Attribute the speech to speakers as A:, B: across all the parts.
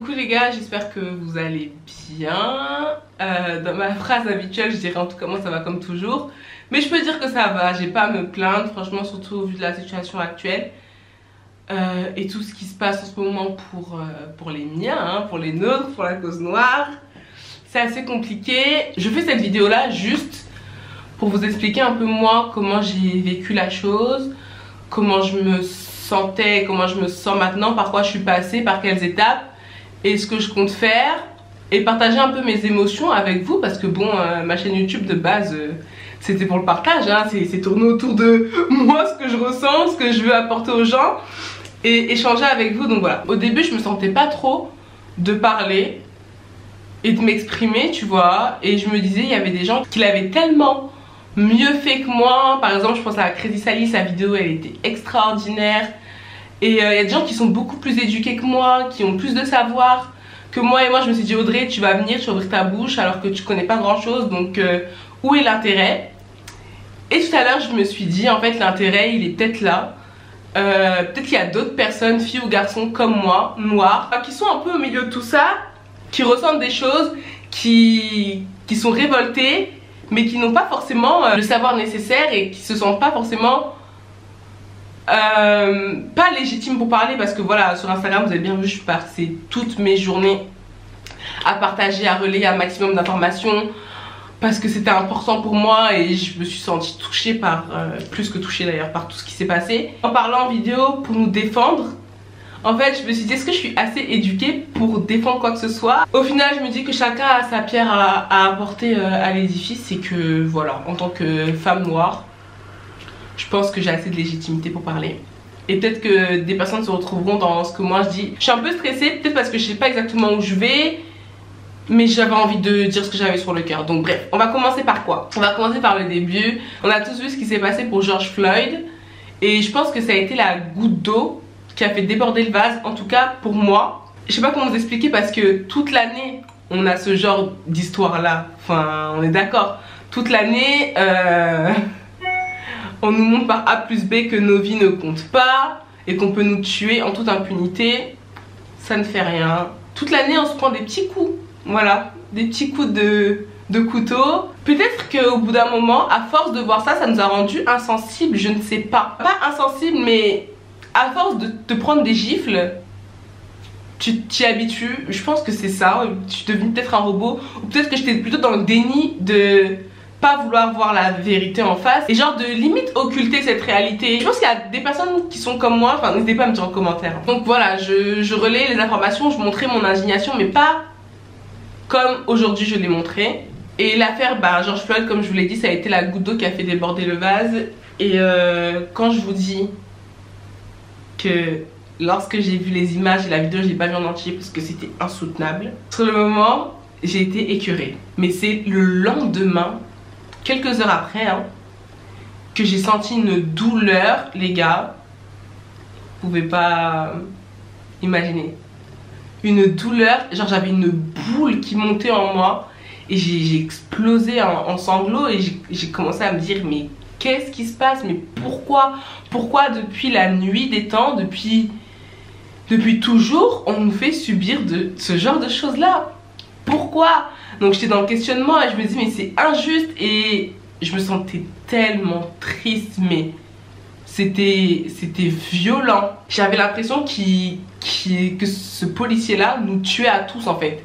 A: Coucou les gars, j'espère que vous allez bien. Dans ma phrase habituelle, je dirais en tout cas moi ça va comme toujours. Mais je peux dire que ça va, j'ai pas à me plaindre, franchement, surtout au vu de la situation actuelle. Et tout ce qui se passe en ce moment pour les miens, hein, pour les nôtres, pour la cause noire. C'est assez compliqué. Je fais cette vidéo là juste pour vous expliquer un peu moi comment j'ai vécu la chose, comment je me sentais, comment je me sens maintenant, par quoi je suis passée, par quelles étapes. Et ce que je compte faire, et partager un peu mes émotions avec vous, parce que bon, ma chaîne YouTube de base, c'était pour le partage, hein, c'est tourné autour de moi, ce que je ressens, ce que je veux apporter aux gens, et échanger avec vous. Donc voilà, au début je me sentais pas trop de parler et de m'exprimer, tu vois, et je me disais, il y avait des gens qui l'avaient tellement mieux fait que moi. Par exemple, je pense à Crazy Sally, sa vidéo elle était extraordinaire. Et il y a des gens qui sont beaucoup plus éduqués que moi, qui ont plus de savoir que moi. Et moi je me suis dit, Audrey, tu vas venir, tu vas ouvrir ta bouche alors que tu connais pas grand chose, donc où est l'intérêt? Et tout à l'heure je me suis dit, en fait l'intérêt il est peut-être là. Peut-être qu'il y a d'autres personnes, filles ou garçons comme moi, noirs, qui sont un peu au milieu de tout ça, qui ressentent des choses, qui sont révoltés, mais qui n'ont pas forcément le savoir nécessaire et qui se sentent pas forcément pas légitime pour parler. Parce que voilà, sur Instagram vous avez bien vu, je passais toutes mes journées à partager, à relayer un maximum d'informations parce que c'était important pour moi et je me suis sentie touchée par, plus que touchée d'ailleurs, par tout ce qui s'est passé. En parlant en vidéo pour nous défendre, en fait je me suis dit, est-ce que je suis assez éduquée pour défendre quoi que ce soit? Au final je me dis que chacun a sa pierre à apporter à l'édifice, et que voilà, en tant que femme noire, je pense que j'ai assez de légitimité pour parler. Et peut-être que des personnes se retrouveront dans ce que moi je dis. Je suis un peu stressée, peut-être parce que je sais pas exactement où je vais, mais j'avais envie de dire ce que j'avais sur le cœur. Donc bref, on va commencer par quoi? On va commencer par le début. On a tous vu ce qui s'est passé pour George Floyd, et je pense que ça a été la goutte d'eau qui a fait déborder le vase, en tout cas pour moi. Je sais pas comment vous expliquer, parce que toute l'année on a ce genre d'histoire là. Enfin, on est d'accord, toute l'année on nous montre par A plus B que nos vies ne comptent pas et qu'on peut nous tuer en toute impunité. Ça ne fait rien. Toute l'année on se prend des petits coups, voilà, des petits coups de couteau. Peut-être qu'au bout d'un moment, à force de voir ça, ça nous a rendu insensibles, je ne sais pas. Pas insensibles, mais à force de te prendre des gifles, tu t'y habitues. Je pense que c'est ça, tu deviens peut-être un robot. Ou peut-être que j'étais plutôt dans le déni de pas vouloir voir la vérité en face, et genre de limite occulter cette réalité. Je pense qu'il y a des personnes qui sont comme moi, enfin n'hésitez pas à me dire en commentaire. Donc voilà, je relais les informations, je montrais mon indignation, mais pas comme aujourd'hui je l'ai montré. Et l'affaire George Floyd, comme je vous l'ai dit, ça a été la goutte d'eau qui a fait déborder le vase. Et quand je vous dis que lorsque j'ai vu les images et la vidéo, je l'ai pas vu en entier parce que c'était insoutenable, sur le moment j'ai été écœurée. Mais c'est le lendemain, quelques heures après, hein, que j'ai senti une douleur, les gars. Vous pouvez pas imaginer. Une douleur, genre j'avais une boule qui montait en moi et j'ai explosé en sanglots, et j'ai commencé à me dire, mais qu'est-ce qui se passe? Mais pourquoi? Pourquoi depuis la nuit des temps, depuis toujours, on nous fait subir ce genre de choses là? Pourquoi? Donc j'étais dans le questionnement et je me dis, mais c'est injuste, et je me sentais tellement triste, mais c'était violent. J'avais l'impression que ce policier là nous tuait à tous en fait.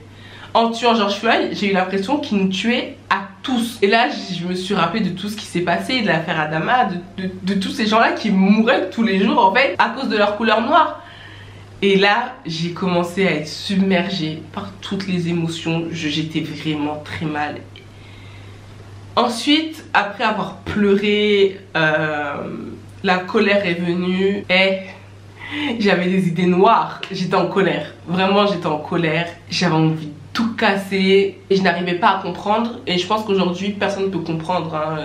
A: En tuant George Floyd, j'ai eu l'impression qu'il nous tuait à tous. Et là je me suis rappelé de tout ce qui s'est passé, de l'affaire Adama, de tous ces gens là qui mouraient tous les jours en fait à cause de leur couleur noire. Et là, j'ai commencé à être submergée par toutes les émotions. J'étais vraiment très mal. Ensuite, après avoir pleuré, la colère est venue. Et j'avais des idées noires. J'étais en colère. Vraiment, j'étais en colère. J'avais envie de tout casser. Et je n'arrivais pas à comprendre. Et je pense qu'aujourd'hui, personne ne peut comprendre. Hein.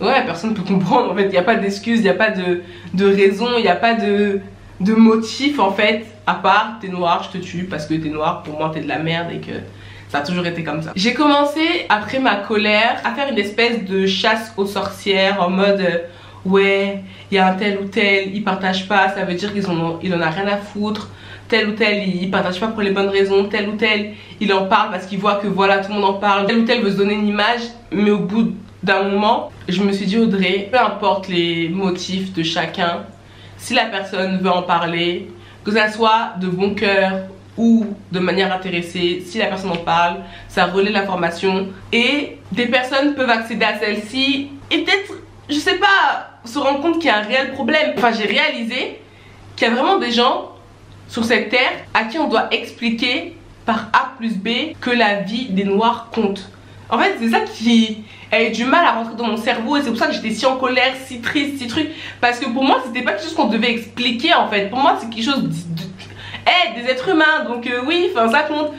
A: Ouais, personne ne peut comprendre. En fait, il n'y a pas d'excuse, il n'y a pas de raison, il n'y a pas de motif en fait, à part t'es noir, je te tue parce que t'es noir, pour moi t'es de la merde, et que ça a toujours été comme ça. J'ai commencé, après ma colère, à faire une espèce de chasse aux sorcières en mode ouais, il y a un tel ou tel, ils partagent pas, ça veut dire qu'il en a rien à foutre, tel ou tel il partage pas pour les bonnes raisons, tel ou tel il en parle parce qu'il voit que voilà tout le monde en parle, tel ou tel veut se donner une image, mais au bout d'un moment je me suis dit Audrey, peu importe les motifs de chacun, si la personne veut en parler, que ça soit de bon cœur ou de manière intéressée, si la personne en parle, ça relaie l'information et des personnes peuvent accéder à celle-ci et peut-être, je sais pas, se rendre compte qu'il y a un réel problème. Enfin j'ai réalisé qu'il y a vraiment des gens sur cette terre à qui on doit expliquer par A plus B que la vie des noirs compte. En fait c'est ça qui a eu du mal à rentrer dans mon cerveau et c'est pour ça que j'étais si en colère, si triste, si truc. Parce que pour moi c'était pas quelque chose qu'on devait expliquer en fait. Pour moi c'est quelque chose des êtres humains, donc oui, enfin ça compte.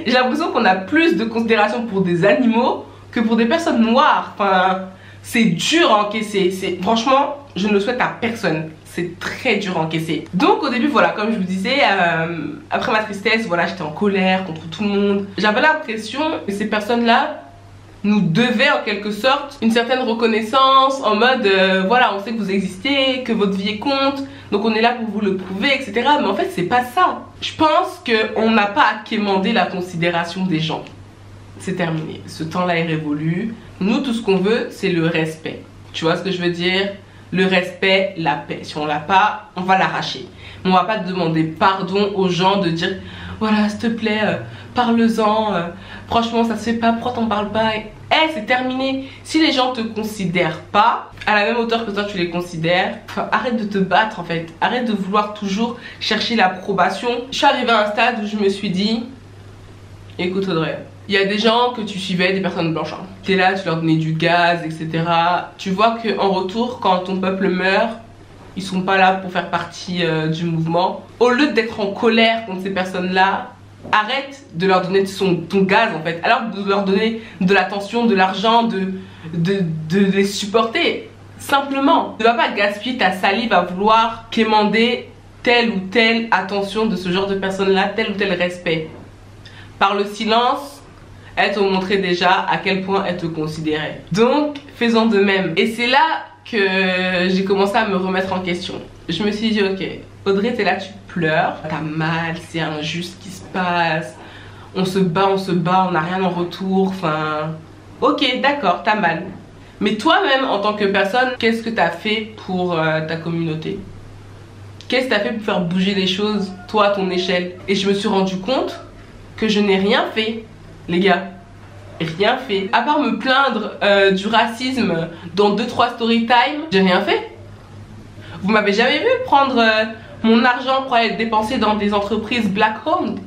A: J'ai l'impression qu'on a plus de considération pour des animaux que pour des personnes noires. Enfin, c'est dur à encaisser. Franchement, je ne le souhaite à personne. C'est très dur à encaisser. Donc au début, voilà, comme je vous disais, après ma tristesse, voilà, j'étais en colère contre tout le monde. J'avais l'impression que ces personnes-là nous devaient en quelque sorte une certaine reconnaissance en mode voilà, on sait que vous existez, que votre vie compte, donc on est là pour vous le prouver, etc. Mais en fait c'est pas ça. Je pense qu'on n'a pas à quémander la considération des gens. C'est terminé, ce temps-là est révolu. Nous tout ce qu'on veut c'est le respect. Tu vois ce que je veux dire? Le respect, la paix. Si on l'a pas, on va l'arracher. Mais on va pas demander pardon aux gens de dire voilà s'il te plaît parle-en, franchement ça se fait pas, pourquoi t'en parles pas? C'est terminé. Si les gens te considèrent pas à la même hauteur que toi tu les considères, arrête de te battre en fait, arrête de vouloir toujours chercher l'approbation. Je suis arrivée à un stade où je me suis dit écoute Audrey, il y a des gens que tu suivais, des personnes blanches, hein. Tu es là, tu leur donnais du gaz, etc. Tu vois qu'en retour, quand ton peuple meurt, ils sont pas là pour faire partie du mouvement. Au lieu d'être en colère contre ces personnes-là, arrête de leur donner ton gaz en fait. Alors de leur donner de l'attention, de l'argent, de les supporter. Simplement, ne va pas gaspiller ta salive à vouloir quémander telle ou telle attention de ce genre de personnes-là, tel ou tel respect. Par le silence, elles t'ont montré déjà à quel point elles te considéraient. Donc, fais-en de même. Et c'est là que j'ai commencé à me remettre en question. Je me suis dit, ok, Audrey, t'es là, tu pleures, t'as mal, c'est injuste ce qui se passe, on se bat, on n'a rien en retour, enfin... Ok, d'accord, t'as mal. Mais toi-même, en tant que personne, qu'est-ce que t'as fait pour ta communauté? Qu'est-ce que t'as fait pour faire bouger les choses, toi, à ton échelle? Et je me suis rendu compte que je n'ai rien fait, les gars. Rien fait. À part me plaindre du racisme dans 2-3 story time, j'ai rien fait. Vous m'avez jamais vu prendre mon argent pour aller dépenser dans des entreprises black owned.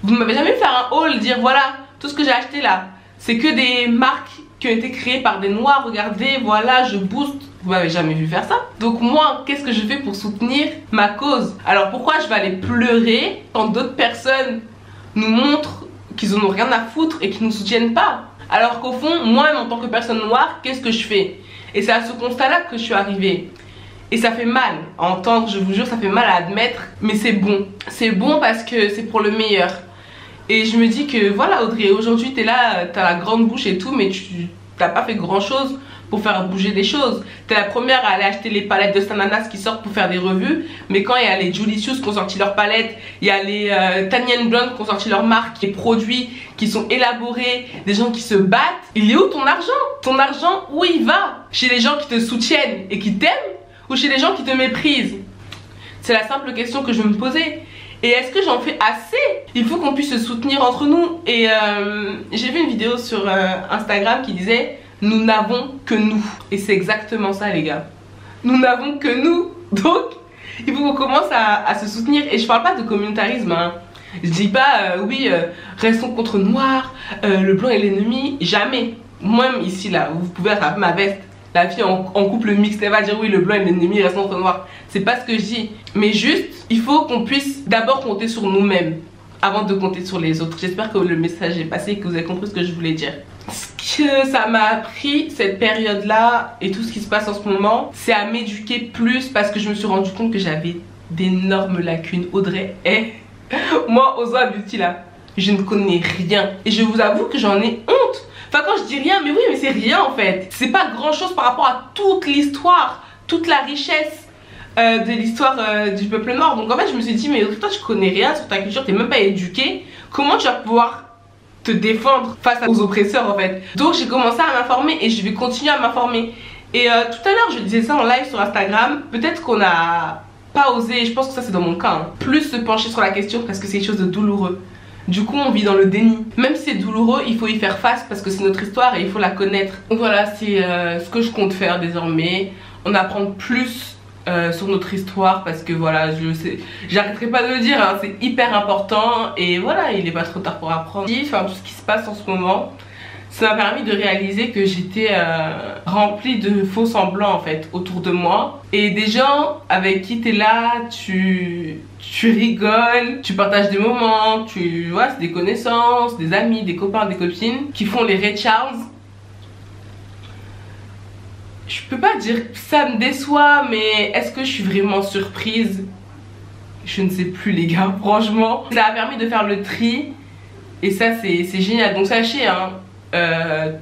A: Vous m'avez jamais vu faire un haul, dire voilà, tout ce que j'ai acheté là, c'est que des marques qui ont été créées par des noirs, regardez, voilà, je booste. Vous m'avez jamais vu faire ça. Donc moi, qu'est-ce que je fais pour soutenir ma cause? Alors pourquoi je vais aller pleurer quand d'autres personnes nous montrent qu'ils en ont rien à foutre et qu'ils nous soutiennent pas? Alors qu'au fond, moi-même en tant que personne noire, qu'est-ce que je fais? Et c'est à ce constat-là que je suis arrivée. Et ça fait mal à entendre, je vous jure, ça fait mal à admettre, mais c'est bon. C'est bon parce que c'est pour le meilleur. Et je me dis que voilà Audrey, aujourd'hui t'es là, t'as la grande bouche et tout, mais tu t'as pas fait grand chose pour faire bouger des choses. T'es la première à aller acheter les palettes de Stananas qui sortent pour faire des revues, mais quand il y a les Julicious qui ont sorti leurs palettes, il y a les Tanya Blonde qui ont sorti leurs marques, les produits qui sont élaborés, des gens qui se battent, il est où ton argent? Ton argent, où il va? Chez les gens qui te soutiennent et qui t'aiment ou chez les gens qui te méprisent? C'est la simple question que je me posais. Et est-ce que j'en fais assez? Il faut qu'on puisse se soutenir entre nous. Et j'ai vu une vidéo sur Instagram qui disait nous n'avons que nous. Et c'est exactement ça les gars. Nous n'avons que nous. Donc il faut qu'on commence à se soutenir. Et je parle pas de communautarisme hein. Je dis pas oui restons contre noirs, le blanc est l'ennemi. Jamais. Moi-même ici là, vous pouvez attraper ma veste. La fille en couple mixte, elle va dire oui le blanc est l'ennemi, restons entre noirs. C'est pas ce que je dis. Mais juste, il faut qu'on puisse d'abord compter sur nous-mêmes avant de compter sur les autres. J'espère que le message est passé et que vous avez compris ce que je voulais dire. Ce que ça m'a appris cette période là et tout ce qui se passe en ce moment, c'est à m'éduquer plus parce que je me suis rendu compte que j'avais d'énormes lacunes. Audrey est moi Ozoa Beauty là, je ne connais rien et je vous avoue que j'en ai honte. Enfin quand je dis rien, mais oui mais c'est rien en fait. C'est pas grand chose par rapport à toute l'histoire, toute la richesse de l'histoire du peuple noir. Donc en fait je me suis dit mais toi tu connais rien sur ta culture, t'es même pas éduqué, comment tu vas pouvoir te défendre face aux oppresseurs en fait. Donc j'ai commencé à m'informer et je vais continuer à m'informer. Et tout à l'heure je disais ça en live sur Instagram, peut-être qu'on a pas osé, je pense que ça c'est dans mon cas, hein, plus se pencher sur la question parce que c'est quelque chose de douloureux. Du coup on vit dans le déni. Même si c'est douloureux, il faut y faire face parce que c'est notre histoire et il faut la connaître. Donc voilà, c'est ce que je compte faire désormais. En apprendre plus sur notre histoire parce que voilà, je sais, j'arrêterai pas de le dire, hein, c'est hyper important. Et voilà, il est pas trop tard pour apprendre. Enfin, tout ce qui se passe en ce moment, ça m'a permis de réaliser que j'étais remplie de faux semblants en fait autour de moi. Et des gens avec qui t'es là, tu rigoles, tu partages des moments, tu vois, c'est des connaissances, des amis, des copains, des copines qui font les Ray Charles. Je peux pas dire que ça me déçoit, mais est-ce que je suis vraiment surprise? Je ne sais plus les gars, franchement. Ça a permis de faire le tri et ça c'est génial. Donc sachez hein,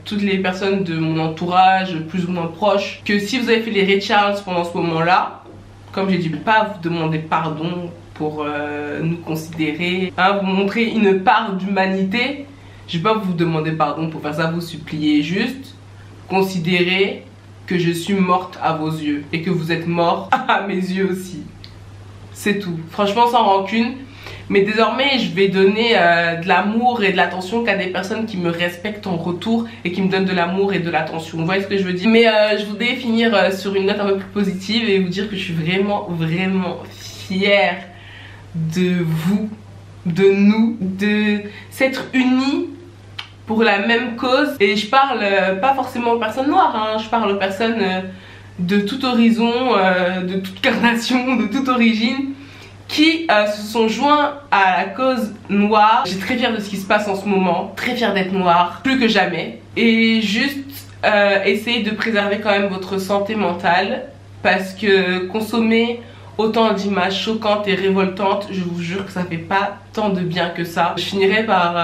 A: toutes les personnes de mon entourage plus ou moins proches, que si vous avez fait les Ray Charles pendant ce moment là, comme j'ai dit, pas vous demander pardon pour nous considérer, hein, vous montrer une part d'humanité. Je vais pas vous demander pardon pour faire ça, vous supplier, juste considérer que je suis morte à vos yeux et que vous êtes mort à mes yeux aussi. C'est tout, franchement sans rancune. Mais désormais je vais donner de l'amour et de l'attention qu'à des personnes qui me respectent en retour et qui me donnent de l'amour et de l'attention. Vous voyez ce que je veux dire? Mais je voudrais finir sur une note un peu plus positive et vous dire que je suis vraiment fière de vous, de nous, de s'être unis pour la même cause. Et je parle pas forcément aux personnes noires, hein, je parle aux personnes de tout horizon, de toute carnation, de toute origine, qui se sont joints à la cause noire. Je suis très fière de ce qui se passe en ce moment, très fière d'être noire, plus que jamais. Et juste essayez de préserver quand même votre santé mentale, parce que consommer autant d'images choquantes et révoltantes, je vous jure que ça fait pas tant de bien que ça. Je finirai par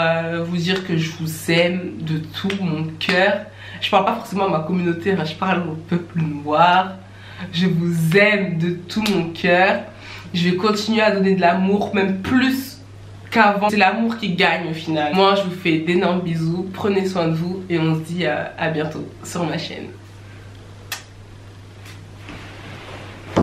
A: vous dire que je vous aime de tout mon cœur. Je parle pas forcément à ma communauté, hein, je parle au peuple noir. Je vous aime de tout mon cœur. Je vais continuer à donner de l'amour, même plus qu'avant. C'est l'amour qui gagne au final. Moi je vous fais d'énormes bisous, prenez soin de vous et on se dit à bientôt sur ma chaîne.